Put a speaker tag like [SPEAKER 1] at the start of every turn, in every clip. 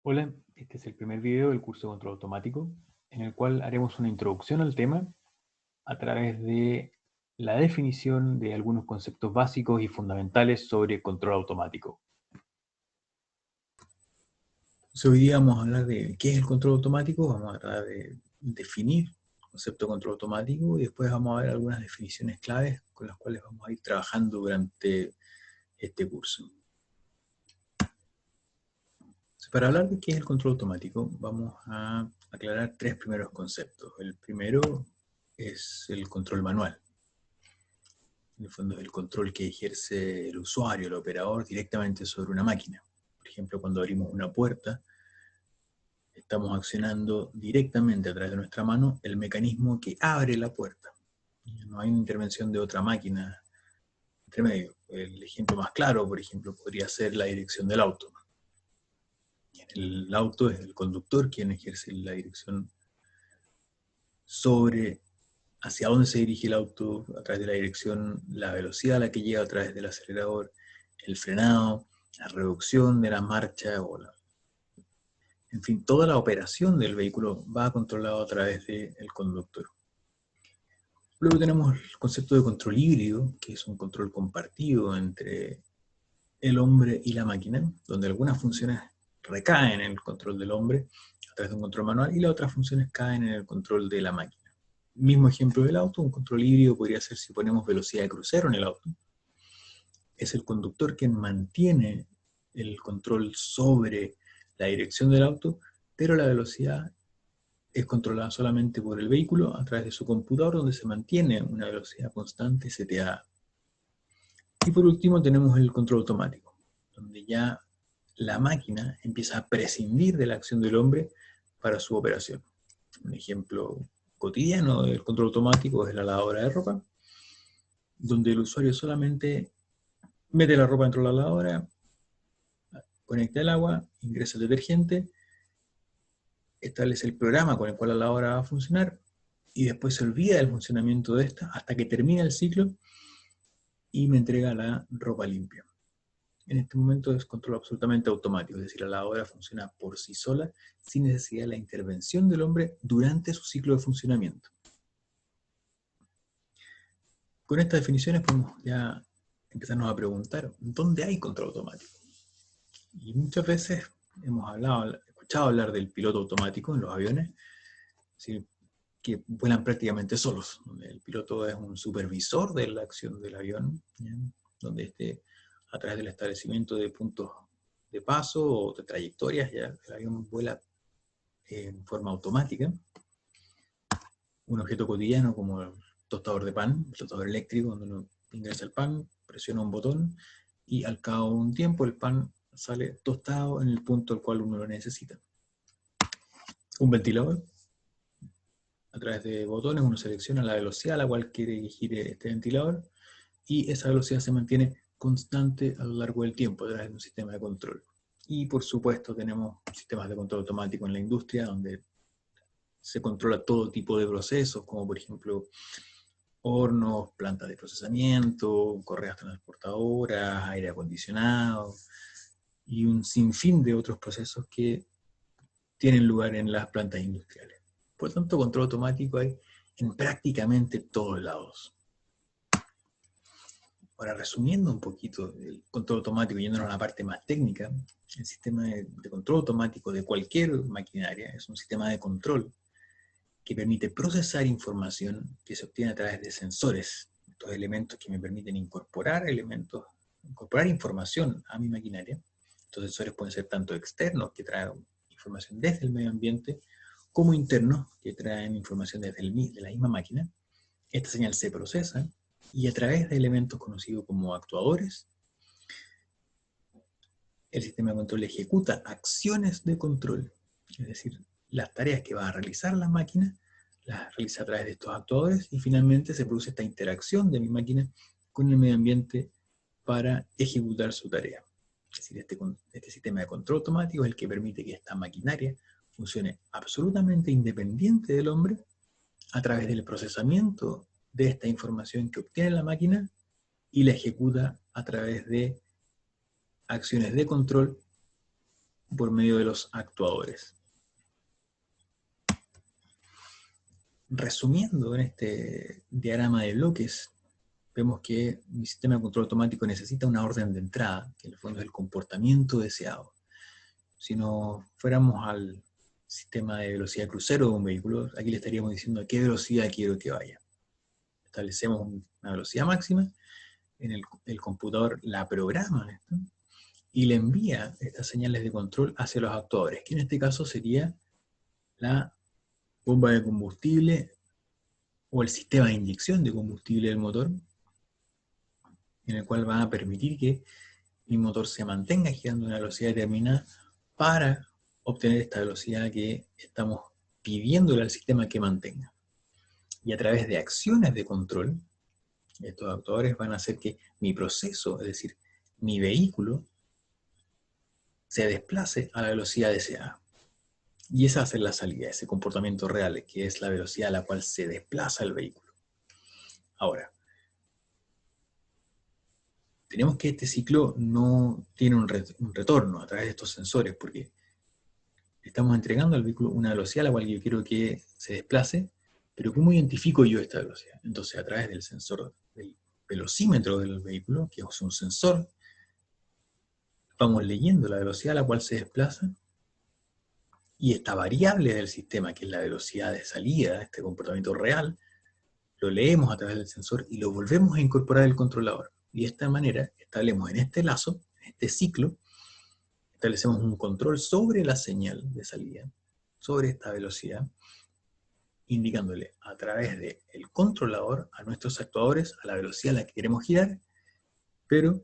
[SPEAKER 1] Hola, este es el primer video del curso de control automático, en el cual haremos una introducción al tema a través de la definición de algunos conceptos básicos y fundamentales sobre control automático.
[SPEAKER 2] Entonces, hoy día vamos a hablar de qué es el control automático, vamos a tratar de definir el concepto de control automático y después vamos a ver algunas definiciones claves con las cuales vamos a ir trabajando durante este curso. Entonces, para hablar de qué es el control automático, vamos a aclarar tres primeros conceptos. El primero es el control manual. En el fondo es el control que ejerce el usuario, el operador, directamente sobre una máquina. Por ejemplo, cuando abrimos una puerta, estamos accionando directamente a través de nuestra mano el mecanismo que abre la puerta. No hay una intervención de otra máquina entre medio. El ejemplo más claro, por ejemplo, podría ser la dirección del auto. En el auto es el conductor quien ejerce la dirección sobre hacia dónde se dirige el auto, a través de la dirección, la velocidad a la que llega a través del acelerador, el frenado, la reducción de la marcha, en fin, toda la operación del vehículo va controlado a través del conductor. Luego tenemos el concepto de control híbrido, que es un control compartido entre el hombre y la máquina, donde algunas funciones recaen en el control del hombre a través de un control manual y las otras funciones caen en el control de la máquina. Mismo ejemplo del auto, un control híbrido podría ser si ponemos velocidad de crucero en el auto. Es el conductor quien mantiene el control sobre la dirección del auto, pero la velocidad es controlada solamente por el vehículo a través de su computador, donde se mantiene una velocidad constante seteada. Y por último tenemos el control automático, donde ya la máquina empieza a prescindir de la acción del hombre para su operación. Un ejemplo cotidiano del control automático es la lavadora de ropa, donde el usuario solamente mete la ropa dentro de la lavadora, conecta el agua, ingresa el detergente, establece el programa con el cual la lavadora va a funcionar y después se olvida del funcionamiento de esta hasta que termina el ciclo y me entrega la ropa limpia. En este momento es control absolutamente automático, es decir, la lavadora funciona por sí sola sin necesidad de la intervención del hombre durante su ciclo de funcionamiento. Con estas definiciones podemos ya empezarnos a preguntar, ¿dónde hay control automático? Y muchas veces hemos escuchado hablar del piloto automático en los aviones, es decir, que vuelan prácticamente solos, donde el piloto es un supervisor de la acción del avión, ¿bien? Donde a través del establecimiento de puntos de paso o de trayectorias, ya el avión vuela en forma automática. Un objeto cotidiano como el tostador de pan, el tostador eléctrico, donde uno ingresa el pan, presiona un botón y al cabo de un tiempo el pan sale tostado en el punto al cual uno lo necesita. Un ventilador, a través de botones uno selecciona la velocidad a la cual quiere que gire este ventilador y esa velocidad se mantiene constante a lo largo del tiempo a través de un sistema de control. Y por supuesto tenemos sistemas de control automático en la industria donde se controla todo tipo de procesos, como por ejemplo hornos, plantas de procesamiento, correas transportadoras, aire acondicionado y un sinfín de otros procesos que tienen lugar en las plantas industriales. Por lo tanto, control automático hay en prácticamente todos lados. Ahora, resumiendo un poquito el control automático, yéndonos a la parte más técnica, el sistema de control automático de cualquier maquinaria es un sistema de control que permite procesar información que se obtiene a través de sensores, estos elementos que me permiten incorporar información a mi maquinaria. Estos sensores pueden ser tanto externos, que traen información desde el medio ambiente, como internos, que traen información desde de la misma máquina. Esta señal se procesa y a través de elementos conocidos como actuadores, el sistema de control ejecuta acciones de control, es decir, las tareas que va a realizar la máquina, las realiza a través de estos actuadores y finalmente se produce esta interacción de mi máquina con el medio ambiente para ejecutar su tarea. Es decir, este sistema de control automático es el que permite que esta maquinaria funcione absolutamente independiente del hombre a través del procesamiento de esta información que obtiene la máquina y la ejecuta a través de acciones de control por medio de los actuadores. Resumiendo en este diagrama de bloques, vemos que mi sistema de control automático necesita una orden de entrada, que en el fondo es el comportamiento deseado. Si nos fuéramos al sistema de velocidad crucero de un vehículo, aquí le estaríamos diciendo a qué velocidad quiero que vaya. Establecemos una velocidad máxima, el computador la programa, ¿esto? Y le envía estas señales de control hacia los actuadores, que en este caso sería la bomba de combustible o el sistema de inyección de combustible del motor, en el cual va a permitir que mi motor se mantenga girando a una velocidad determinada para obtener esta velocidad que estamos pidiéndole al sistema que mantenga. Y a través de acciones de control, estos actuadores van a hacer que mi proceso, es decir, mi vehículo, se desplace a la velocidad deseada. Y esa va a ser la salida, ese comportamiento real, que es la velocidad a la cual se desplaza el vehículo. Ahora, tenemos que este ciclo no tiene un retorno a través de estos sensores, porque estamos entregando al vehículo una velocidad a la cual yo quiero que se desplace, pero ¿cómo identifico yo esta velocidad? Entonces, a través del sensor, del velocímetro del vehículo, que es un sensor, vamos leyendo la velocidad a la cual se desplaza, y esta variable del sistema, que es la velocidad de salida, este comportamiento real, lo leemos a través del sensor y lo volvemos a incorporar al controlador. Y de esta manera establecemos en este lazo, en este ciclo, establecemos un control sobre la señal de salida, sobre esta velocidad, indicándole a través del controlador a nuestros actuadores a la velocidad a la que queremos girar, pero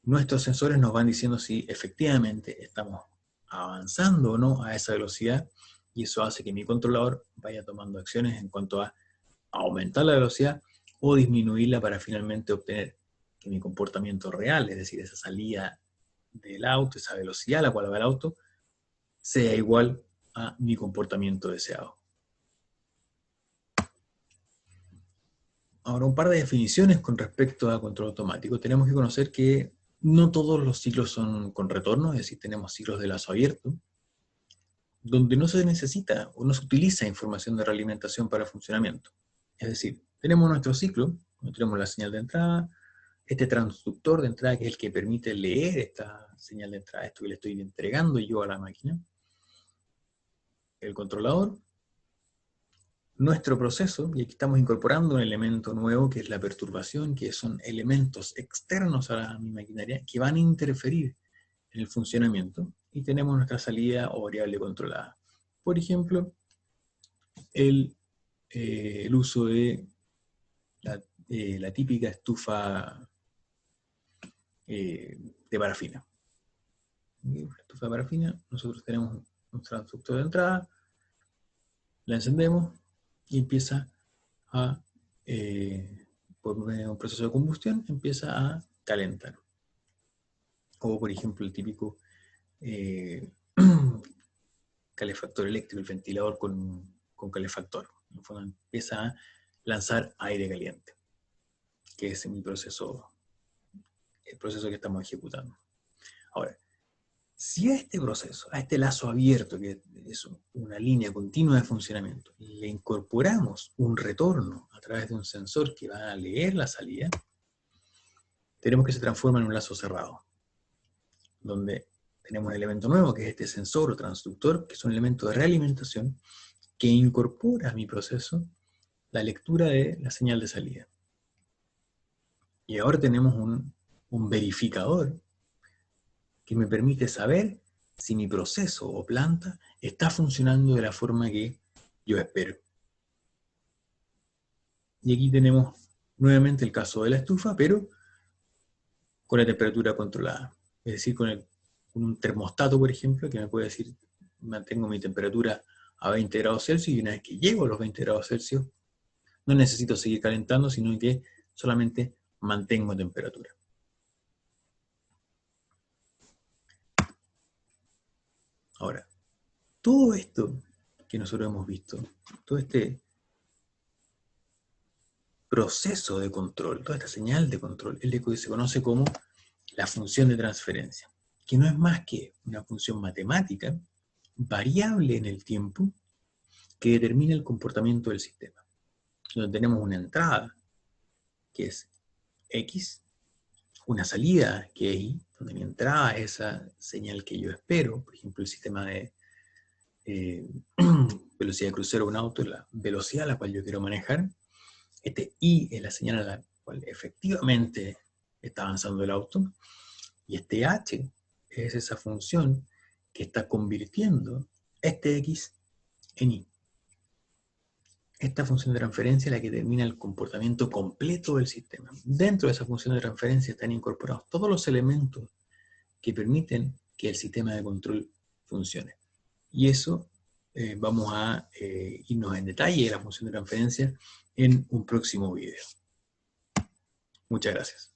[SPEAKER 2] nuestros sensores nos van diciendo si efectivamente estamos avanzando o no a esa velocidad, y eso hace que mi controlador vaya tomando acciones en cuanto a aumentar la velocidad o disminuirla para finalmente obtener que mi comportamiento real, es decir, esa salida del auto, esa velocidad a la cual va el auto, sea igual a mi comportamiento deseado. Ahora, un par de definiciones con respecto a control automático. Tenemos que conocer que no todos los ciclos son con retorno, es decir, tenemos ciclos de lazo abierto, donde no se necesita o no se utiliza información de realimentación para funcionamiento. Es decir, tenemos nuestro ciclo, tenemos la señal de entrada, este transductor de entrada que es el que permite leer esta señal de entrada, esto que le estoy entregando yo a la máquina, el controlador, nuestro proceso, y aquí estamos incorporando un elemento nuevo que es la perturbación, que son elementos externos a mi maquinaria que van a interferir en el funcionamiento, y tenemos nuestra salida o variable controlada. Por ejemplo, el uso de la típica estufa de parafina. La estufa de parafina, nosotros tenemos un transductor de entrada, la encendemos y empieza a, por un proceso de combustión, empieza a calentar. O por ejemplo el típico calefactor eléctrico, el ventilador con calefactor. En el fondo empieza a lanzar aire caliente, que es el proceso que estamos ejecutando. Ahora, si a este proceso, a este lazo abierto, que es una línea continua de funcionamiento, le incorporamos un retorno a través de un sensor que va a leer la salida, tenemos que se transforma en un lazo cerrado, donde tenemos un elemento nuevo, que es este sensor o transductor, que es un elemento de realimentación, que incorpora a mi proceso la lectura de la señal de salida. Y ahora tenemos un verificador que me permite saber si mi proceso o planta está funcionando de la forma que yo espero. Y aquí tenemos nuevamente el caso de la estufa, pero con la temperatura controlada. Es decir, con un termostato, por ejemplo, que me puede decir, mantengo mi temperatura a 20 grados Celsius, y una vez que llego a los 20 grados Celsius, no necesito seguir calentando, sino que solamente mantengo temperatura. Ahora, todo esto que nosotros hemos visto, todo este proceso de control, toda esta señal de control, es lo que se conoce como la función de transferencia. que no es más que una función matemática variable en el tiempo que determina el comportamiento del sistema. Donde tenemos una entrada, que es X, una salida, que es Y, donde mi entrada es esa señal que yo espero, por ejemplo, el sistema de velocidad de crucero de un auto, la velocidad a la cual yo quiero manejar. Este Y es la señal a la cual efectivamente está avanzando el auto, y este H es esa función que está convirtiendo este X en Y. Esta función de transferencia es la que determina el comportamiento completo del sistema. Dentro de esa función de transferencia están incorporados todos los elementos que permiten que el sistema de control funcione. Y eso vamos a irnos en detalle de la función de transferencia en un próximo video. Muchas gracias.